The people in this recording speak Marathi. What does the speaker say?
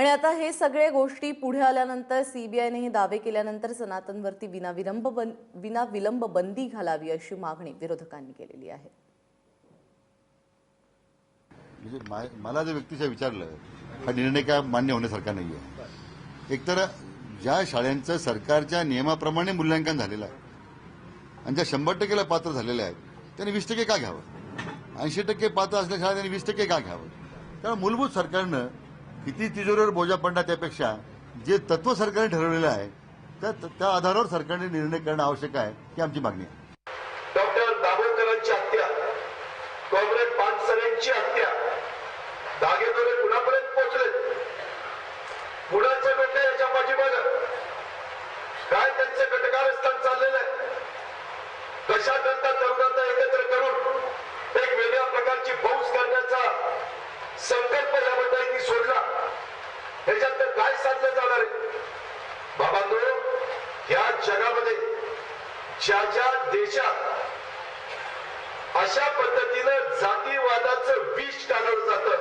आणि आता हे सगळे गोष्टी पुढे आल्यानंतर सीबीआयने हे दावे केल्यानंतर सनातनवरती विनाविलंब बंदी घालावी अशी मागणी विरोधकांनी केलेली आहे. म्हणजे मला जर व्यक्तीच्या विचारलं हा निर्णय काय मान्य होण्यासारखा नाहीये. एकतर ज्या शाळांचं सरकारच्या नियमाप्रमाणे मूल्यांकन झालेलं आहे आणि ज्या 100%ला पात्र झालेल्या आहेत त्यांनी 20% का घ्यावं, 80% पात्र असलेल्या शाळा त्यांनी 20% का घ्यावं. त्यामुळे मूलभूत सरकारनं किती तिजोरीवर बोजा पडणार त्यापेक्षा जे तत्व सरकारने ठरवलेलं आहे त्या आधारावर सरकारने निर्णय करणं आवश्यक आहे ही आमची मागणी आहे. डॉक्टर दाभोळकरांची हत्या, कॉम्रेड पानसरेंची हत्या, धागेदोरे कुणापर्यंत पोहोचले, कुणाचे लोक याच्या पाठीमागं काय त्यांचं कटकारस्थान चाललेलं आहे, कशाकरता तरुणांना एकत्र करून एक वेगळ्या प्रकारची फौज करण्याचा संकल्प या मंडळींनी सोडला. ह्याच्यात तर काय साधलं जाणार आहे बाबांनो. या जगामध्ये ज्या ज्या देशात अशा पद्धतीनं जातीवादाचं विष टाकलं जातं